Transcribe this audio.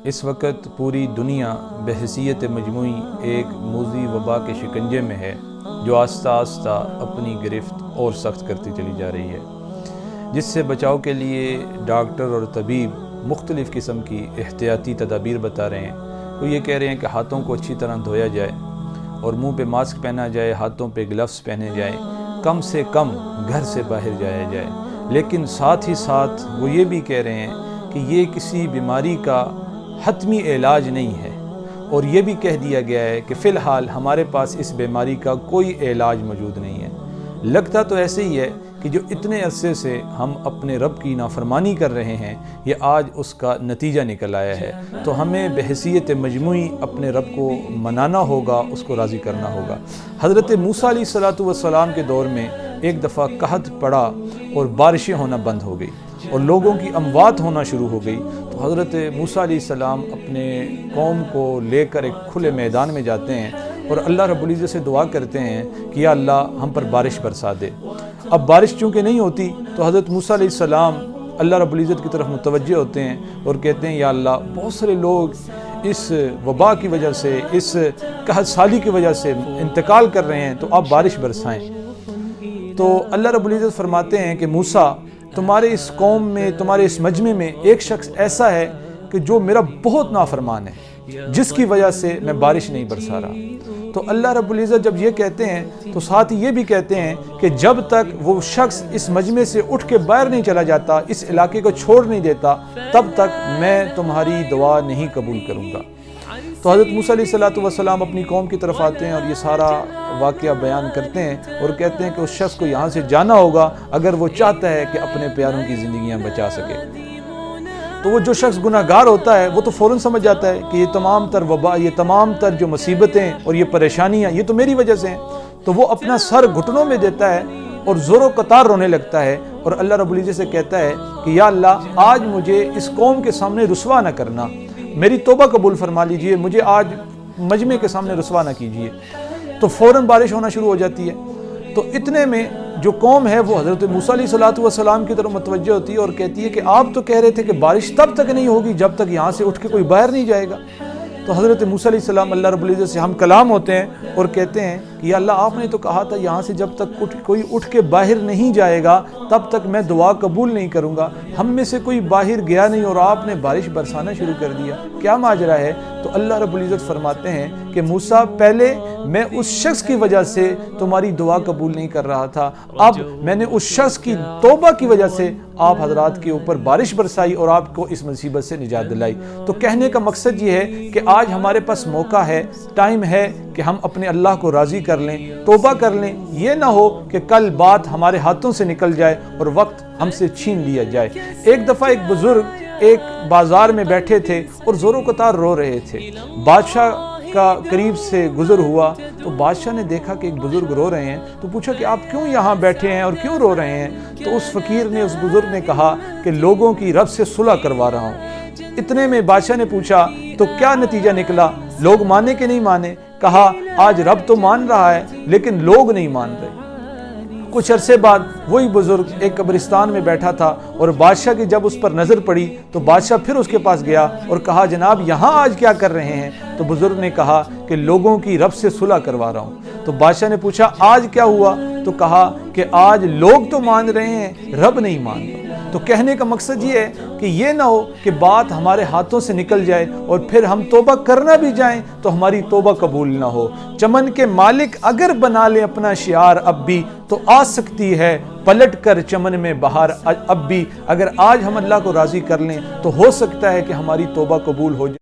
اس وقت پوری دنیا بحیثیت مجموعی ایک موذی وبا کے شکنجے میں ہے جو آہستہ آہستہ اپنی گرفت اور سخت کرتی چلی جا رہی ہے، جس سے بچاؤ کے لیے ڈاکٹر اور طبیب مختلف قسم کی احتیاطی تدابیر بتا رہے ہیں۔ وہ یہ کہہ رہے ہیں کہ ہاتھوں کو اچھی طرح دھویا جائے اور منہ پہ ماسک پہنا جائے، ہاتھوں پہ گلفز پہنے جائیں، کم سے کم گھر سے باہر جایا جائے، لیکن ساتھ ہی ساتھ وہ یہ بھی کہہ رہے ہیں کہ یہ کسی بیماری کا حتمی علاج نہیں ہے، اور یہ بھی کہہ دیا گیا ہے کہ فی الحال ہمارے پاس اس بیماری کا کوئی علاج موجود نہیں ہے۔ لگتا تو ایسے ہی ہے کہ جو اتنے عرصے سے ہم اپنے رب کی نافرمانی کر رہے ہیں، یہ آج اس کا نتیجہ نکل آیا ہے، تو ہمیں بحیثیت مجموعی اپنے رب کو منانا ہوگا، اس کو راضی کرنا ہوگا۔ حضرت موسیٰ علیہ السلام کے دور میں ایک دفعہ قحط پڑا اور بارشیں ہونا بند ہو گئی اور لوگوں کی اموات ہونا شروع ہو گئی، تو حضرت موسیٰ علیہ السلام اپنے قوم کو لے کر ایک کھلے میدان میں جاتے ہیں اور اللہ رب العزت سے دعا کرتے ہیں کہ یا اللہ ہم پر بارش برسا دے۔ اب بارش چونکہ نہیں ہوتی تو حضرت موسیٰ علیہ السلام اللہ رب العزت کی طرف متوجہ ہوتے ہیں اور کہتے ہیں یا اللہ بہت سارے لوگ اس وبا کی وجہ سے، اس قحط سالی کی وجہ سے انتقال کر رہے ہیں، تو آپ بارش برسائیں۔ تو اللہ رب العزت فرماتے ہیں کہ موسیٰ تمہارے اس قوم میں، تمہارے اس مجمع میں ایک شخص ایسا ہے کہ جو میرا بہت نافرمان ہے، جس کی وجہ سے میں بارش نہیں برسا رہا۔ تو اللہ رب العزت جب یہ کہتے ہیں تو ساتھ یہ بھی کہتے ہیں کہ جب تک وہ شخص اس مجمع سے اٹھ کے باہر نہیں چلا جاتا، اس علاقے کو چھوڑ نہیں دیتا، تب تک میں تمہاری دعا نہیں قبول کروں گا۔ تو حضرت موسیٰ علیہ السلام اپنی قوم کی طرف آتے ہیں اور یہ سارا واقعہ بیان کرتے ہیں اور کہتے ہیں کہ اس شخص کو یہاں سے جانا ہوگا اگر وہ چاہتا ہے کہ اپنے پیاروں کی زندگیاں بچا سکے۔ تو وہ جو شخص گناہ گار ہوتا ہے وہ تو فوراً سمجھ جاتا ہے کہ یہ تمام تر وبا، یہ تمام تر جو مصیبتیں اور یہ پریشانیاں یہ تو میری وجہ سے ہیں، تو وہ اپنا سر گھٹنوں میں دیتا ہے اور زور و قطار رونے لگتا ہے اور اللہ رب العزت سے کہتا ہے کہ یا اللہ آج مجھے اس قوم کے سامنے رسوا نہ کرنا، میری توبہ قبول فرما لیجئے، مجھے آج مجمع کے سامنے رسوا نہ کیجئے۔ تو فوراً بارش ہونا شروع ہو جاتی ہے۔ تو اتنے میں جو قوم ہے وہ حضرت موسیٰ علیہ السلام کی طرف متوجہ ہوتی ہے اور کہتی ہے کہ آپ تو کہہ رہے تھے کہ بارش تب تک نہیں ہوگی جب تک یہاں سے اٹھ کے کوئی باہر نہیں جائے گا۔ تو حضرت موسیٰ علیہ السلام اللہ رب العزت سے ہم کلام ہوتے ہیں اور کہتے ہیں کہ یا اللہ آپ نے تو کہا تھا یہاں سے جب تک کوئی اٹھ کے باہر نہیں جائے گا تب تک میں دعا قبول نہیں کروں گا۔ ہم میں سے کوئی باہر گیا نہیں اور آپ نے بارش برسانا شروع کر دیا، کیا ماجرا ہے؟ تو اللہ رب العزت فرماتے ہیں کہ موسیٰ پہلے میں اس شخص کی وجہ سے تمہاری دعا قبول نہیں کر رہا تھا، اب میں نے اس شخص کی توبہ کی وجہ سے آپ حضرات کے اوپر بارش برسائی اور آپ کو اس مصیبت سے نجات دلائی۔ تو کہنے کا مقصد یہ ہے کہ آج ہمارے پاس موقع ہے، ٹائم ہے کہ ہم اپنے اللہ کو راضی کر لیں، توبہ کر لیں۔ یہ نہ ہو کہ کل بات ہمارے ہاتھوں سے نکل جائے اور وقت ہم سے چھین لیا جائے۔ ایک دفعہ ایک بزرگ ایک بازار میں بیٹھے تھے اور زور و قطار رو رہے تھے۔ بادشاہ کا قریب سے گزر ہوا تو بادشاہ نے دیکھا کہ ایک بزرگ رو رہے ہیں، تو پوچھا کہ آپ کیوں یہاں بیٹھے ہیں اور کیوں رو رہے ہیں؟ تو اس فقیر نے، اس بزرگ نے کہا کہ لوگوں کی رب سے صلح کروا رہا ہوں۔ اتنے میں بادشاہ نے پوچھا تو کیا نتیجہ نکلا؟ لوگ مانے کہ نہیں مانے؟ کہا آج رب تو مان رہا ہے لیکن لوگ نہیں مان رہے۔ کچھ عرصے بعد وہی بزرگ ایک قبرستان میں بیٹھا تھا اور بادشاہ کی جب اس پر نظر پڑی تو بادشاہ پھر اس کے پاس گیا اور کہا جناب یہاں آج کیا کر رہے ہیں؟ تو بزرگ نے کہا کہ لوگوں کی رب سے صلح کروا رہا ہوں۔ تو بادشاہ نے پوچھا آج کیا ہوا؟ تو کہا کہ آج لوگ تو مان رہے ہیں، رب نہیں مان رہا۔ تو کہنے کا مقصد یہ ہے کہ یہ نہ ہو کہ بات ہمارے ہاتھوں سے نکل جائے اور پھر ہم توبہ کرنا بھی جائیں تو ہماری توبہ قبول نہ ہو۔ چمن کے مالک اگر بنا لے اپنا شعار اب بھی تو آ سکتی ہے پلٹ کر چمن میں بہار اب بھی۔ اگر آج ہم اللہ کو راضی کر لیں تو ہو سکتا ہے کہ ہماری توبہ قبول ہو جائے۔